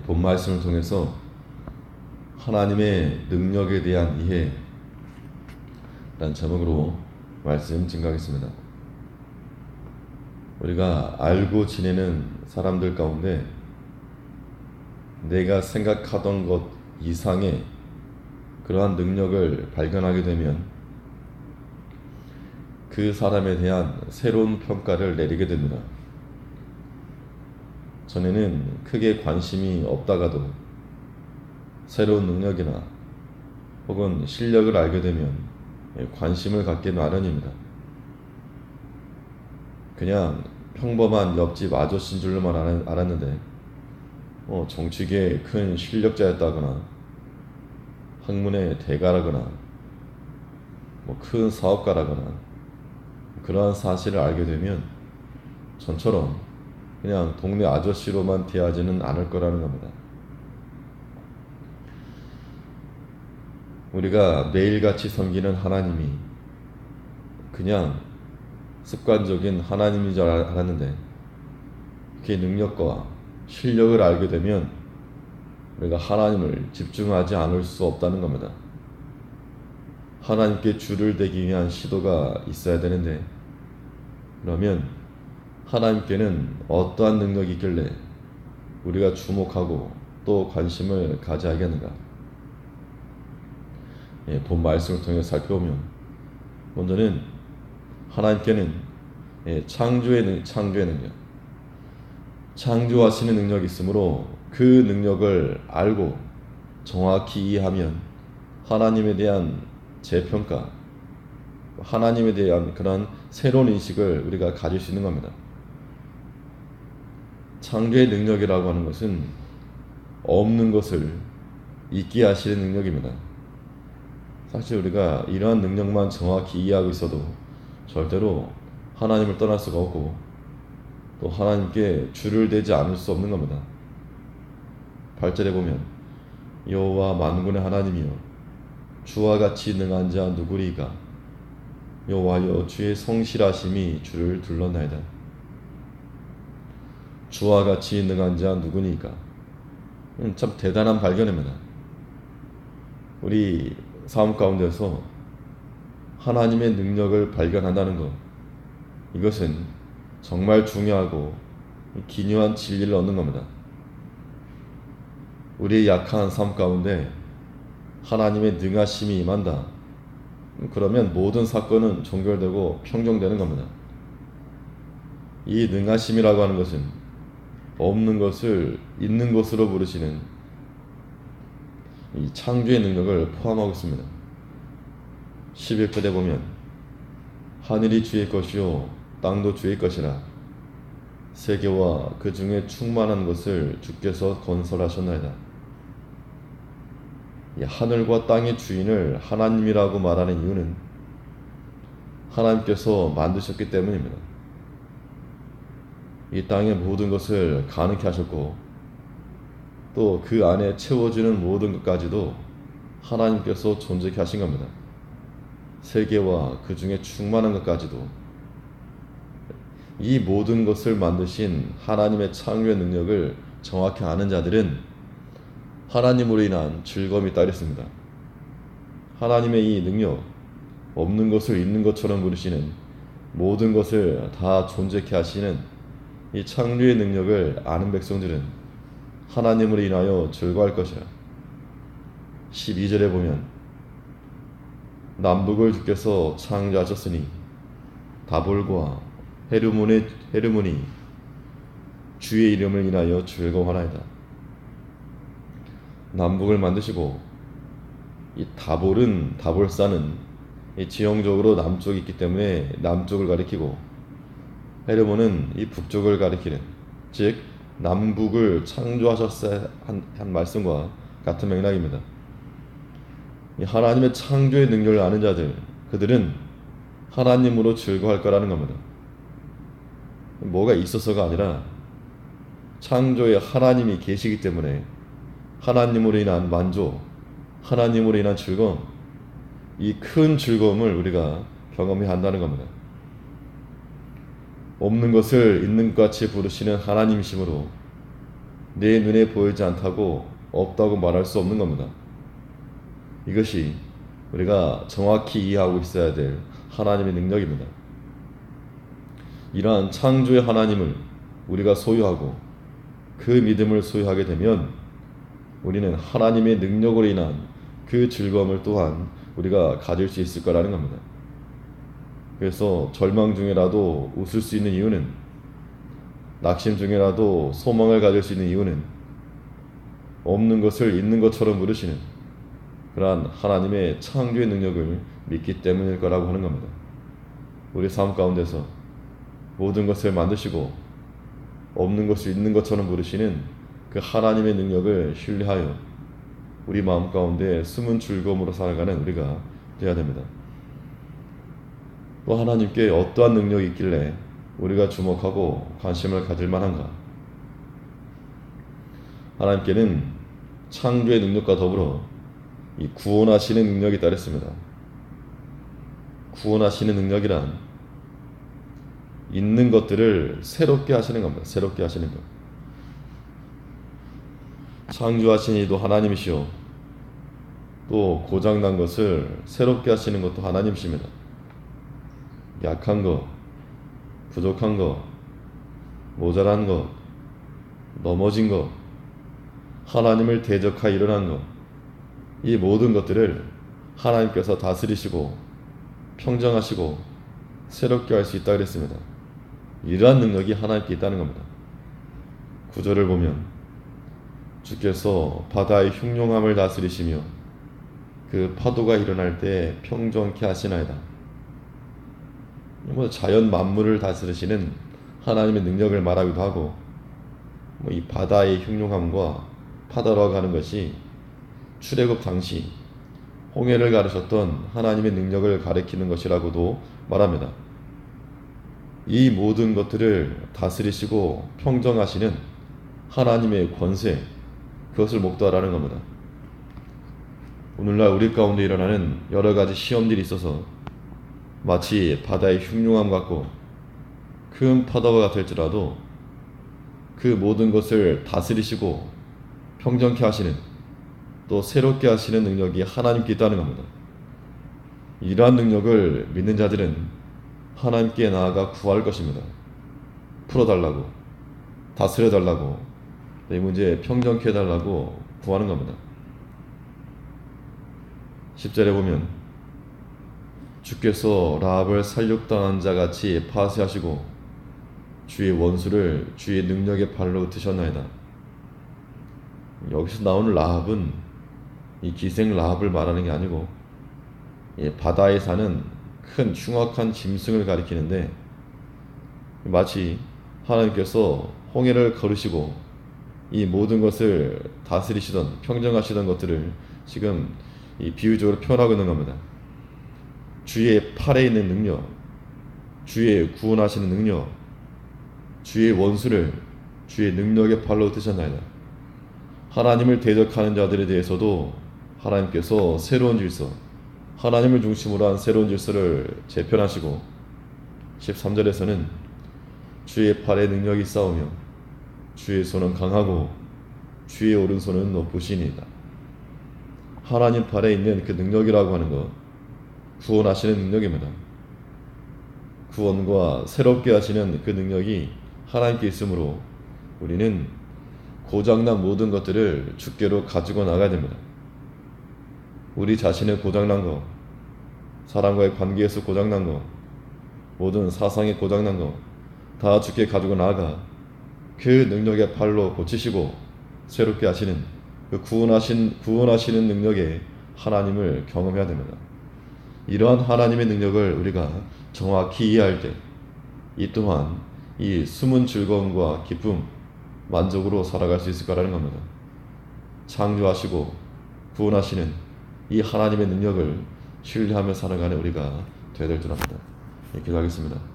본 말씀을 통해서 하나님의 능력에 대한 이해라는 제목으로 말씀 증가하겠습니다. 우리가 알고 지내는 사람들 가운데 내가 생각하던 것 이상의 그러한 능력을 발견하게 되면 그 사람에 대한 새로운 평가를 내리게 됩니다. 전에는 크게 관심이 없다가도 새로운 능력이나 혹은 실력을 알게 되면 관심을 갖게 마련입니다. 그냥 평범한 옆집 아저씨인 줄로만 알았는데 정치계의 큰 실력자였다거나 학문의 대가라거나 큰 사업가라거나 그러한 사실을 알게 되면 전처럼 그냥 동네 아저씨로만 대하지는 않을 거라는 겁니다. 우리가 매일같이 섬기는 하나님이 그냥 습관적인 하나님인 줄 알았는데 그의 능력과 실력을 알게 되면 우리가 하나님을 집중하지 않을 수 없다는 겁니다. 하나님께 줄을 대기 위한 시도가 있어야 되는데 그러면 하나님께는 어떠한 능력이 있길래 우리가 주목하고 또 관심을 가져야 하겠는가? 본 말씀을 통해 살펴보면 먼저는 하나님께는 창조의 능력, 창조하시는 능력이 있으므로 그 능력을 알고 정확히 이해하면 하나님에 대한 재평가, 하나님에 대한 그런 새로운 인식을 우리가 가질 수 있는 겁니다. 창조의 능력이라고 하는 것은 없는 것을 있게 하시는 능력입니다. 사실 우리가 이러한 능력만 정확히 이해하고 있어도 절대로 하나님을 떠날 수가 없고 또 하나님께 줄을 대지 않을 수 없는 겁니다. 8절에 보면 여호와 만군의 하나님이여 주와 같이 능한 자 누구리까 여호와여 주의 성실하심이 주를 둘렀나이다. 주와 같이 능한 자 누구니까? 참 대단한 발견입니다. 우리 삶 가운데서 하나님의 능력을 발견한다는 것, 이것은 정말 중요하고 기묘한 진리를 얻는 겁니다. 우리의 약한 삶 가운데 하나님의 능하심이 임한다. 그러면 모든 사건은 종결되고 평정되는 겁니다. 이 능하심이라고 하는 것은 없는 것을 있는 것으로 부르시는 이 창조의 능력을 포함하고 있습니다. 11절에 보면 하늘이 주의 것이요 땅도 주의 것이라 세계와 그 중에 충만한 것을 주께서 건설하셨나이다. 이 하늘과 땅의 주인을 하나님이라고 말하는 이유는 하나님께서 만드셨기 때문입니다. 이 땅의 모든 것을 가능케 하셨고 또 그 안에 채워지는 모든 것까지도 하나님께서 존재케 하신 겁니다. 세계와 그 중에 충만한 것까지도 이 모든 것을 만드신 하나님의 창조의 능력을 정확히 아는 자들은 하나님으로 인한 즐거움이 따르습니다. 하나님의 이 능력, 없는 것을 있는 것처럼 부르시는 모든 것을 다 존재케 하시는 이 창조의 능력을 아는 백성들은 하나님으로 인하여 즐거워할 것이라. 12절에 보면 남북을 주께서 창조하셨으니 다볼과 헤르몬이 주의 이름을 인하여 즐거워하나이다. 남북을 만드시고 이 다볼산은 이 지형적으로 남쪽이 있기 때문에 남쪽을 가리키고 헤르몬은 이 북쪽을 가리키는, 즉 남북을 창조하셨어야 한 말씀과 같은 맥락입니다. 이 하나님의 창조의 능력을 아는 자들, 그들은 하나님으로 즐거워할 거라는 겁니다. 뭐가 있어서가 아니라 창조에 하나님이 계시기 때문에 하나님으로 인한 만족, 하나님으로 인한 즐거움, 이 큰 즐거움을 우리가 경험해야 한다는 겁니다. 없는 것을 있는 것 같이 부르시는 하나님이시므로 내 눈에 보이지 않다고 없다고 말할 수 없는 겁니다. 이것이 우리가 정확히 이해하고 있어야 될 하나님의 능력입니다. 이러한 창조의 하나님을 우리가 소유하고 그 믿음을 소유하게 되면 우리는 하나님의 능력으로 인한 그 즐거움을 또한 우리가 가질 수 있을 거라는 겁니다. 그래서 절망 중에라도 웃을 수 있는 이유는, 낙심 중에라도 소망을 가질 수 있는 이유는 없는 것을 있는 것처럼 부르시는 그러한 하나님의 창조의 능력을 믿기 때문일 거라고 하는 겁니다. 우리 삶 가운데서 모든 것을 만드시고 없는 것을 있는 것처럼 부르시는 그 하나님의 능력을 신뢰하여 우리 마음 가운데 숨은 즐거움으로 살아가는 우리가 되어야 됩니다. 또 하나님께 어떠한 능력이 있길래 우리가 주목하고 관심을 가질 만한가? 하나님께는 창조의 능력과 더불어 이 구원하시는 능력이 따르 있습니다. 구원하시는 능력이란 있는 것들을 새롭게 하시는 겁니다. 새롭게 하시는 것. 창조하신 이도 하나님이시오. 또 고장난 것을 새롭게 하시는 것도 하나님이십니다. 약한 것, 부족한 것, 모자란 것, 넘어진 것, 하나님을 대적하여 일어난 것, 이 모든 것들을 하나님께서 다스리시고 평정하시고 새롭게 할 수 있다 그랬습니다. 이러한 능력이 하나님께 있다는 겁니다. 구절을 보면 주께서 바다의 흉흉함을 다스리시며 그 파도가 일어날 때 평정케 하시나이다. 자연 만물을 다스리시는 하나님의 능력을 말하기도 하고, 이 바다의 흉흉함과 파도라고 하는 것이 출애굽 당시 홍해를 가르셨던 하나님의 능력을 가리키는 것이라고도 말합니다. 이 모든 것들을 다스리시고 평정하시는 하나님의 권세, 그것을 목도하라는 겁니다. 오늘날 우리 가운데 일어나는 여러 가지 시험들이 있어서 마치 바다의 흉흉함 같고 큰 파도가 될지라도 그 모든 것을 다스리시고 평정케 하시는, 또 새롭게 하시는 능력이 하나님께 있다는 겁니다. 이러한 능력을 믿는 자들은 하나님께 나아가 구할 것입니다. 풀어달라고, 다스려달라고, 내 문제에 평정케 해달라고 구하는 겁니다. 10절에 보면 주께서 라합을 살육당한 자같이 파쇄하시고 주의 원수를 주의 능력의 발로 드셨나이다. 여기서 나오는 라합은 이 기생 라합을 말하는 게 아니고 바다에 사는 큰 흉악한 짐승을 가리키는데, 마치 하나님께서 홍해를 거르시고 이 모든 것을 다스리시던 평정하시던 것들을 지금 이 비유적으로 표현하고 있는 겁니다. 주의 팔에 있는 능력, 주의 구원하시는 능력, 주의 원수를 주의 능력의 발로 드셨나이다. 하나님을 대적하는 자들에 대해서도 하나님께서 새로운 질서, 하나님을 중심으로 한 새로운 질서를 재편하시고, 13절에서는 주의 팔에 능력이 있사오며 주의 손은 강하고 주의 오른손은 높으시니이다. 하나님 팔에 있는 그 능력이라고 하는 것, 구원하시는 능력입니다. 구원과 새롭게 하시는 그 능력이 하나님께 있으므로 우리는 고장난 모든 것들을 주께로 가지고 나가야 됩니다. 우리 자신의 고장난 것, 사람과의 관계에서 고장난 것, 모든 사상이 고장난 것 다 주께 가지고 나아가 그 능력의 팔로 고치시고 새롭게 하시는 그 구원하시는 능력에 하나님을 경험해야 됩니다. 이러한 하나님의 능력을 우리가 정확히 이해할 때 이 또한 이 숨은 즐거움과 기쁨, 만족으로 살아갈 수 있을 거라는 겁니다. 창조하시고 구원하시는 이 하나님의 능력을 신뢰하며 살아가는 우리가 되어야 될 줄 압니다. 기도하겠습니다.